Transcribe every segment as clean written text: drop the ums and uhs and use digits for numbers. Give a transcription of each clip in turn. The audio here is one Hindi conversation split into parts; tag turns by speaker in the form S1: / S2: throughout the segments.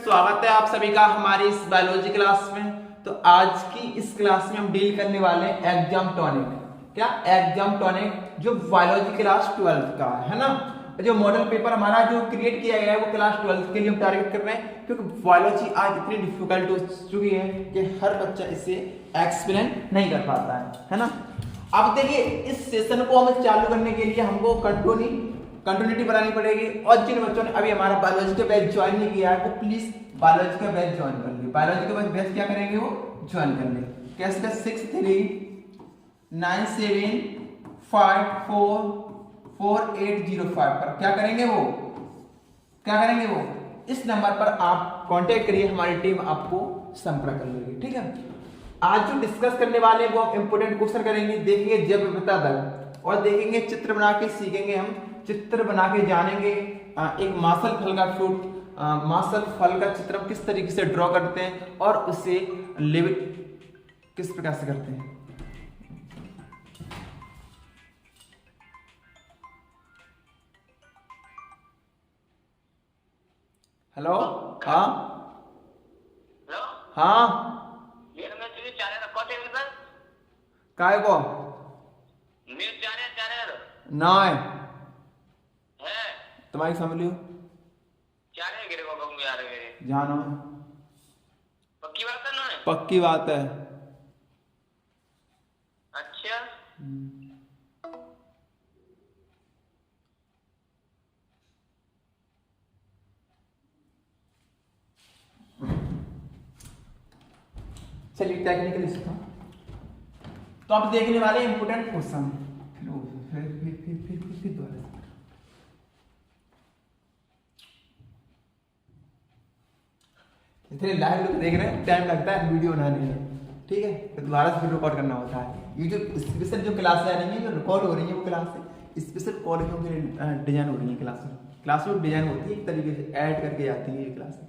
S1: स्वागत है आप सभी का हमारी इस बायोलॉजी क्लास में। तो आज की इस क्लास में हम डील करने वाले हैं एग्जाम टॉनिक। क्या एग्जाम टॉनिक जो बायोलॉजी क्लास 12 का है ना। जो मॉडल पेपर हमारा जो क्रिएट किया गया है वो क्लास 12 के लिए हम टारगेट कर रहे हैं, क्योंकि बायोलॉजी आज इतनी डिफिकल्ट हो चुकी है कि हर बच्चा इसे एक्सप्लेन नहीं कर पाता है ना। अब देखिए, इस सेशन को हमें चालू करने के लिए हमको कंटिन्यूटी बनानी पड़ेगी। और जिन बच्चों ने अभी हमारा बायोलॉजी का बैच ज्वाइन नहीं किया है वो प्लीज बायोलॉजी का बैच ज्वाइन कर ले। बायोलॉजी का बैच क्या करेंगे, वो ज्वाइन कर ले। कैसे 6397544805 पर क्या करेंगे वो इस नंबर पर आप कांटेक्ट करिए, हमारी टीम आपको संपर्क कर लेगी। ठीक है, आज जो डिस्कस करने वाले हैं वो हम इंपोर्टेंट क्वेश्चन करेंगे, देखेंगे जब बता दल और देखेंगे चित्र बना के सीखेंगे। हम चित्र बना के जानेंगे एक मासल फल का फ्रूट, मासल फल का चित्र हम किस तरीके से ड्रॉ करते हैं और उसे लिव किस प्रकार से करते हैं। हेलो, हाँ
S2: हेलो,
S1: हाँ,
S2: ये मैं तुझे चैनल कौन से सर
S1: काय को
S2: न्यूज़ चैनल
S1: ना है
S2: है
S1: तुम्हारी समझ लियो
S2: चैनल गिरे को कहूंगा यार मेरे
S1: जानो।
S2: पक्की बात है ना।
S1: पक्की बात है।
S2: अच्छा
S1: चलिए टेक्निकली सीखा। तो आप देखने वाले इंपोर्टेंट क्वेश्चन फिर दोबारा इतने लाइव लोग देख रहे हैं, टाइम लगता है वीडियो बनाने में। ठीक है, तो दोबारा से फिर रिकॉर्ड करना होता है। ये जो स्पेशल जो क्लास आ रही है, जो रिकॉर्ड हो रही है, वो क्लास स्पेशल कॉलेजों के डिजाइन हो रही है। क्लास में डिजाइन होती है, एक तरीके से ऐड करके जाती है ये क्लास।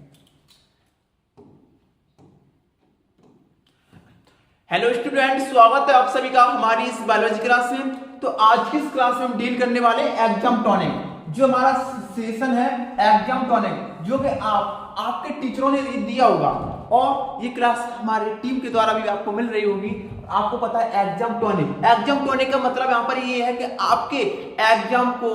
S1: हेलो स्टूडेंट, स्वागत है आप सभी का हमारी इस बायोलॉजी क्लास में। तो आज की इस क्लास में हम डील करने वाले हैं एग्जाम टॉनिक। जो हमारा सेशन है एग्जाम टॉनिक, जो कि आपके टीचरों ने दिया होगा और ये क्लास हमारी टीम के द्वारा भी आपको मिल रही होगी। आपको पता है एग्जाम टॉनिक का मतलब यहाँ पर ये है कि आपके एग्जाम को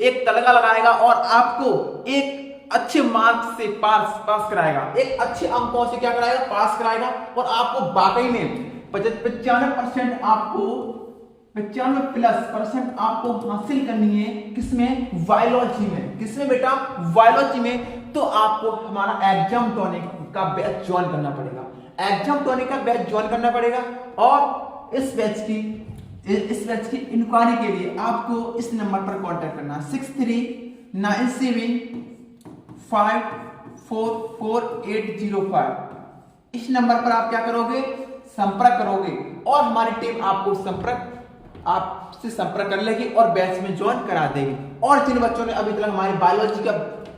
S1: एक तड़का लगाएगा और आपको एक अच्छे मार्क्स से पास कराएगा, एक अच्छे अंकों से क्या कराएगा, पास कराएगा। और आपको वाकई में 95% आपको 95+ आपको हासिल करनी है। किसमें? बायोलॉजी में। किसमें बेटा? बायोलॉजी में। तो आपको हमारा एग्जाम टॉनिक का बैच ज्वाइन करना पड़ेगा। एग्जाम टॉनिक का बैच ज्वाइन करना पड़ेगा और इस बैच की इंक्वायरी के लिए आपको इस नंबर पर कांटेक्ट करना है 6397544805। इस नंबर पर आप क्या करोगे? संपर्क करोगे और हमारी टीम आपको आपसे संपर्क कर लेगी और बैच में ज्वाइन करा देगी। और जिन बच्चों ने अभी तक हमारे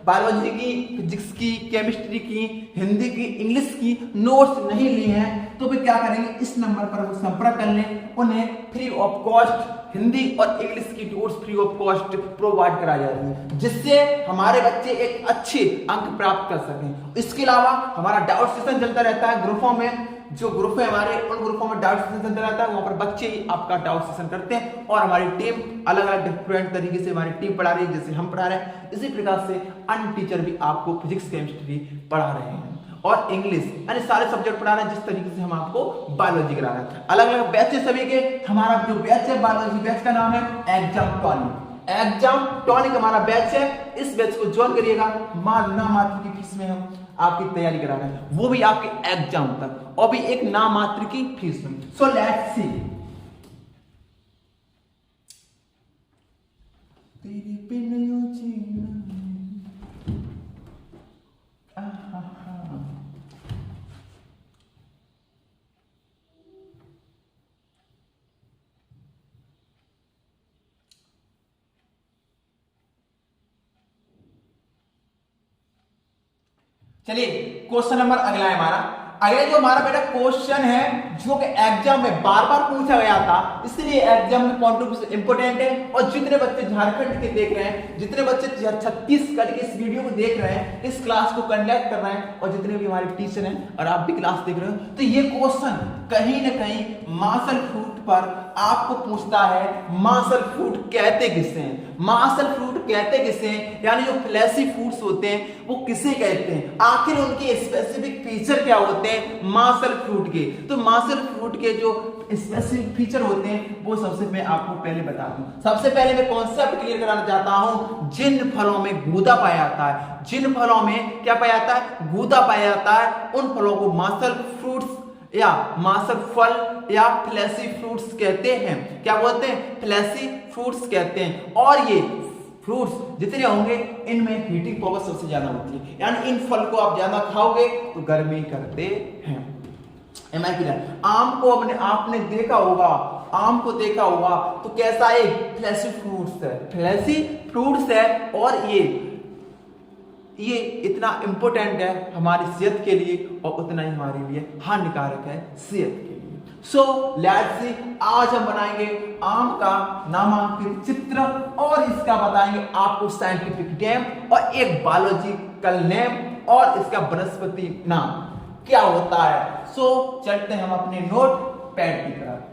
S1: बायोलॉजी की, फिजिक्स की, केमिस्ट्री की, हिंदी की, इंग्लिश की नोट्स नहीं ली हैं तो वे क्या करेंगे? इस नंबर पर वो संपर्क कर लें, उन्हें फ्री ऑफ कॉस्ट हिंदी और इंग्लिश की notes free of cost provide करा जाती है, जिससे हमारे बच्चे एक अच्छे अंक प्राप्त कर सकें। इसके अलावा हमारा डाउट सेशन चलता रहता है ग्रुपों में। जो ग्रुप है हमारे, उन ग्रुपों में डाउट सेशन चलता रहता है, वहां पर बच्चे ही आपका डाउट सेशन करते हैं और हमारी टीम अलग अलग डिफरेंट तरीके से हमारी टीम पढ़ा रही है। जैसे हम पढ़ा रहे हैं, इसी प्रकार से अन्य टीचर भी आपको फिजिक्स केमिस्ट्री पढ़ा रहे हैं और इंग्लिश, यानी सारे सब्जेक्ट पढ़ा रहे हैं जिस तरीके से हम आपको बायोलॉजी करा रहे हैं। अलग अलग बैच है सभी के। हमारा जो बैच है बायोलॉजी बैच का नाम है एग्जाम टॉनिक हमारा बैच है। इस बैच को ज्वाइन करिएगा। ना मात्र की फीस में हम आपकी तैयारी करा रहे हैं, वो भी आपके एग्जाम तक, और भी एक ना मात्र की फीस में। So let's see. तेरे पे नहीं जीना। चलिए क्वेश्चन नंबर अगला है हमारा। अगला जो हमारा बेटा क्वेश्चन है जो कि एग्जाम में बार बार पूछा गया था, इसलिए एग्जाम में कॉन्ट्रीब्यूशन इंपोर्टेंट है। और जितने बच्चे झारखंड के देख रहे हैं, जितने बच्चे छत्तीसगढ़ के इस वीडियो को देख रहे हैं, इस क्लास को कंडक्ट कर रहे हैं, और जितने भी हमारे टीचर हैं और आप भी क्लास देख रहे हो, तो ये क्वेश्चन कहीं ना कहीं मार्शल फ्रूट पर आपको पूछता है। मार्शल फ्रूट कहते किसे हैं, मार्शल फ्रूट कहते किसे हैं, यानी जो फ्लैशी फ्रूट्स होते हैं वो किसे कहते हैं, आखिर उनके स्पेसिफिक फीचर क्या होते हैं मार्शल फ्रूट के। तो मार्शल फ्रूट के जो स्पेसिफिक फीचर होते हैं वो सबसे मैं आपको पहले बता दूं। सबसे पहले मैं कॉन्सेप्ट क्लियर कराना चाहता हूं, जिन फलों में गूदा पाया जाता है, जिन फलों में क्या पाया जाता है, गूदा पाया जाता है, उन फलों को मार्शल फ्रूट्स या मार्शल फल या फ्लैशी फ्रूट्स कहते हैं। क्या बोलते हैं, फ्लैशी फ्रूट्स कहते हैं। और ये फ्रूट्स जितने होंगे इनमें हीटिंग पावर सबसे ज्यादा होती है, यानी इन फल को आप ज्यादा खाओगे तो गर्मी करते हैं। Am I clear. आम को आपने देखा होगा, आम को देखा होगा तो कैसा है, फ्लैशी फ्रूट्स है, फ्लैशी फ्रूट्स है। और ये इतना इंपॉर्टेंट है हमारी सेहत के लिए और उतना ही हमारे लिए हानिकारक है सेहत के लिए। सो लेट्स सी, आज हम बनाएंगे आम का नामांकित चित्र और इसका बताएंगे आपको साइंटिफिक नेम और एक बायोलॉजिकल नेम और इसका वनस्पति नाम क्या होता है। सो चलते हैं हम अपने नोट पैड की तरफ।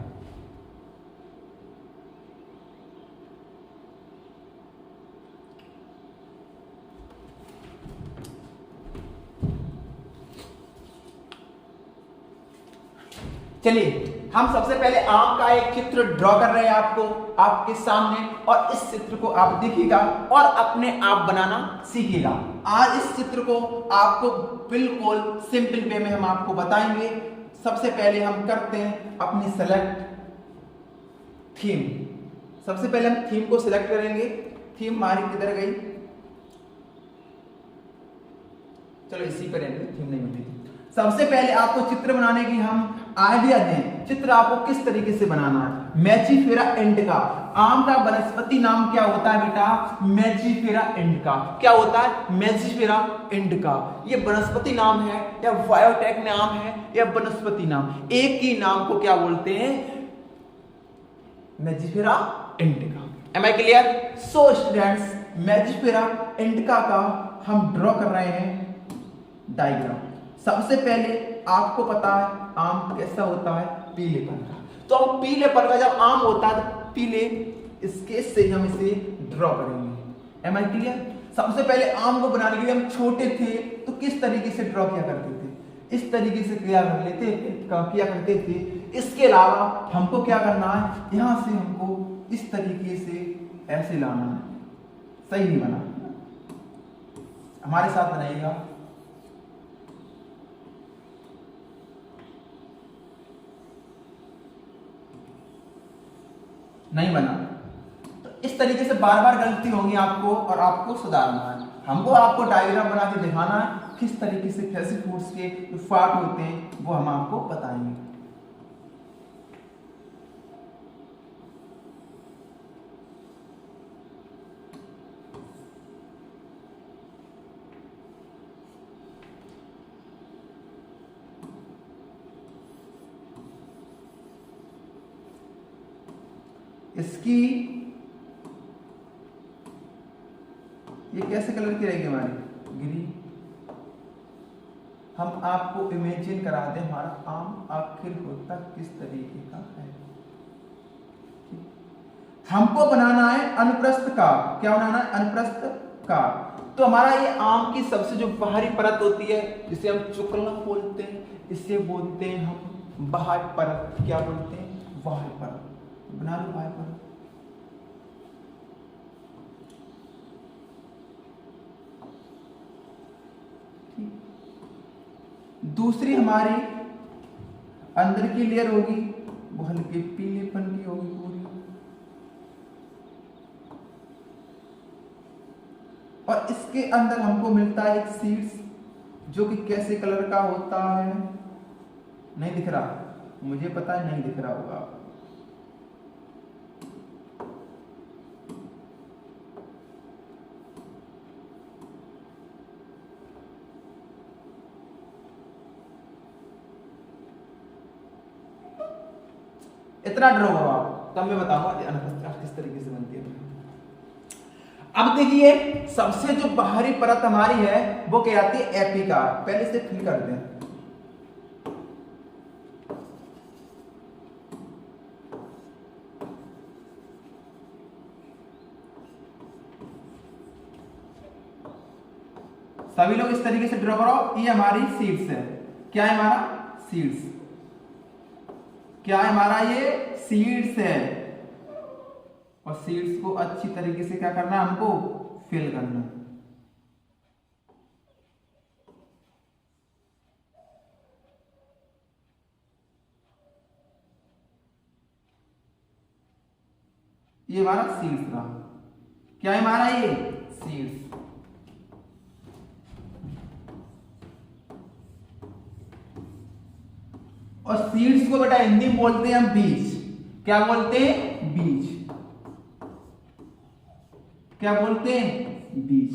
S1: चलिए हम सबसे पहले आम का एक चित्र ड्रॉ कर रहे हैं आपके सामने, और इस चित्र को आप देखिएगा और अपने आप बनाना सीखिएगा। आज इस चित्र को आपको बिल्कुल सिंपल वे में हम आपको बताएंगे। सबसे पहले हम करते हैं अपनी सेलेक्ट थीम। सबसे पहले हम थीम को सिलेक्ट करेंगे। थीम हमारी किधर गई, चलो इसी पर रहेंगे, थीम नहीं मिली थी। सबसे पहले आपको चित्र बनाने की हम आइडिया दें, चित्र आपको किस तरीके से बनाना है। मैचिफेरा इंडिका, आम का वनस्पति नाम क्या होता है बेटा, मैचिफेरा इंडिका। क्या होता है, मैचिफेरा इंडिका। ये वनस्पति नाम है या बायोटेक नाम है या वनस्पति नाम, एक ही नाम को क्या बोलते हैं, Mangifera indica. Am I clear. So students, Mangifera indica का हम ड्रॉ कर रहे हैं डायग्राम। सबसे पहले आपको पता है आम कैसा होता है, पीलेपन का। तो हम पीलेपन का जब आम होता है तो पीले स्केच से हम इसे ड्रॉ करेंगे। Am I clear. सबसे पहले आम को बनाने के लिए हम छोटे थे तो किस तरीके से ड्रॉ किया करते थे, इस तरीके से किया करते थे। इसके अलावा हमको क्या करना है, यहां से हमको इस तरीके से ऐसे लाना है। सही नहीं बना, हमारे साथ बनाइएगा। नहीं बना तो इस तरीके से बार बार गलती होगी आपको और आपको सुधारना है। हमको आपको डायग्राम बना के दिखाना है किस तरीके से फ्लैशी फ्रूट्स के जो पार्ट होते हैं वो हम आपको बताएंगे। इसकी ये कैसे कलर की रहेगी हमारी, ग्रीन। हम आपको इमेजिन करा दें हमारा आम आखिर होता किस तरीके का है। हमको बनाना है अनुप्रस्थ का, क्या बनाना है, अनुप्रस्थ का। तो हमारा ये आम की सबसे जो बाहरी परत होती है जिसे हम चुकला बोलते हैं, इसे बोलते हैं हम बाहर परत। क्या बोलते हैं, बाहर परत। बना लो बाहर परत। दूसरी हमारी अंदर की लेयर होगी वो हल्के पीलेपन की होगी पूरी, और इसके अंदर हमको मिलता है एक सीड्स जो कि कैसे कलर का होता है, नहीं दिख रहा, मुझे पता है नहीं दिख रहा होगा। इतना ड्रॉ करो आप, तब मैं बताऊंगा अनुप्रस्थ किस तरीके से बनती है। अब देखिए सबसे जो बाहरी परत हमारी है वो क्या आती है, एपिकार। पहले से फिल कर दें। सभी लोग इस तरीके से ड्रॉ करो। ये हमारी सीड्स है। क्या है हमारा, सीड्स। क्या है हमारा, ये सीड्स है। और सीड्स को अच्छी तरीके से क्या करना है, हमको फिल करना। ये हमारा सीड्स रहा। क्या है हमारा, ये सीड्स। और सीड्स को बेटा हिंदी में बोलते हैं हम बीज। क्या बोलते हैं, बीज। क्या बोलते हैं, बीज।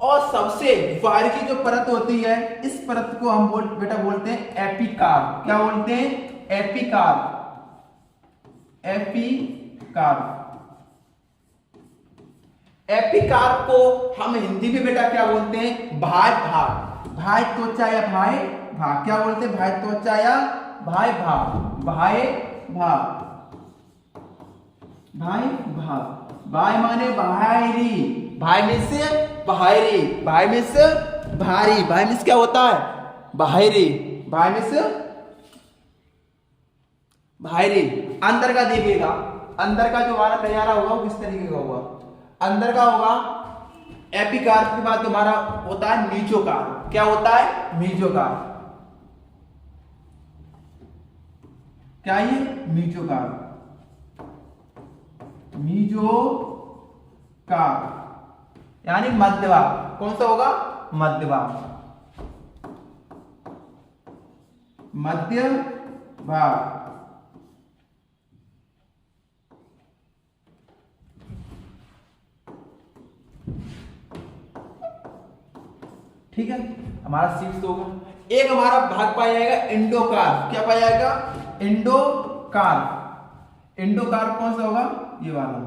S1: और सबसे बाहर की जो परत होती है, इस परत को हम बेटा बोलते हैं एपिकार। क्या बोलते हैं, एपिकार। एपिकार। एपिकार को हम हिंदी में बेटा क्या बोलते हैं, भाई भाग। भाई त्वचा या भाई भाग। क्या बोलते हैं, भाई त्वचा या भाई भाग। भाई भाग। भाई भाग। भाई माने बाहरी। भाई में से बाहरी। भाई में से भारी। भाई में से क्या होता है, बाहरी। भाई में से बाहरी। अंदर का देखिएगा, अंदर का जो हमारा नजारा होगा वो किस तरीके का होगा। अंदर का होगा, एपिकार के बाद हमारा होता है मीजोकार। क्या होता है, मीजोकार। क्या ये, मीजोकार। मीजोकार यानी मध्य भाग। कौन सा होगा, मध्य भाग। मध्य भाग। ठीक है, हमारा सीड्स होगा। एक हमारा भाग पाया जाएगा इंडोकार। क्या पाया जाएगा, इंडोकार। इंडोकार कौन सा होगा, ये वाला।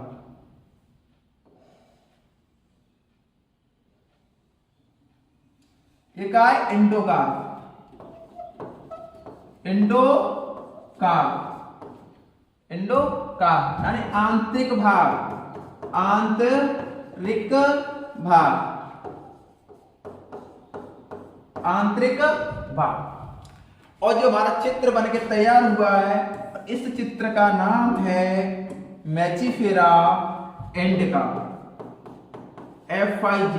S1: ये क्या है, इंडोकार। इंडोकार। इंडोकार यानी आंतरिक भाग। आंतरिक भाग। आंतरिक भाग। और जो हमारा चित्र बनके तैयार हुआ है, इस चित्र का नाम है मैचिफेरा इंडिका। FIG।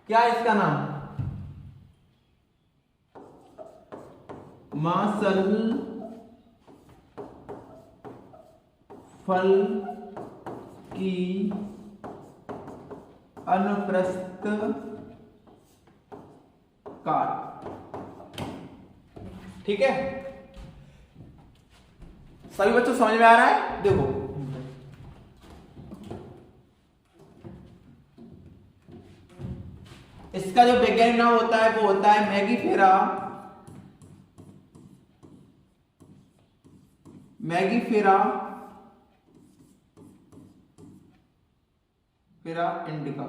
S1: क्या है इसका नाम, मासल फल की अनुप्रस्थ काट। ठीक है, सभी बच्चों समझ में आ रहा है। देखो इसका जो वैज्ञानिक नाम होता है वो होता है मैगिफेरा। मैगिफेरा फेरा इंडिका।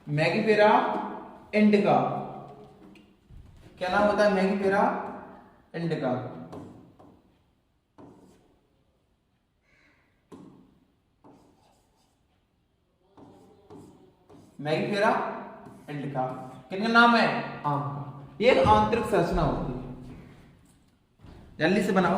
S1: मैगिफेरा इंडिका क्या नाम होता है, मैगिफेरा इंडिका। मैगिफेरा इंडिका किनका नाम है, आम का। ये एक आंतरिक संरचना होती है। जल्दी से बनाओ।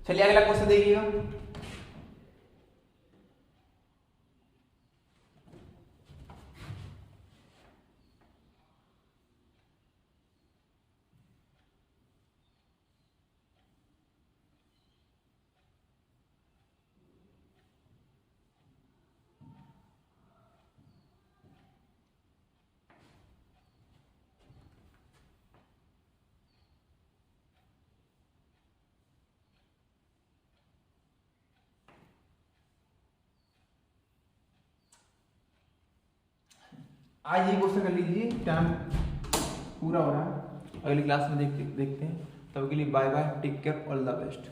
S1: चलिए अगला क्वेश्चन देखिएगा। आज ये क्वेश्चन कर लीजिए, टाइम पूरा हो रहा है। अगली क्लास में देखते हैं। तब के लिए bye bye, take care, all the best.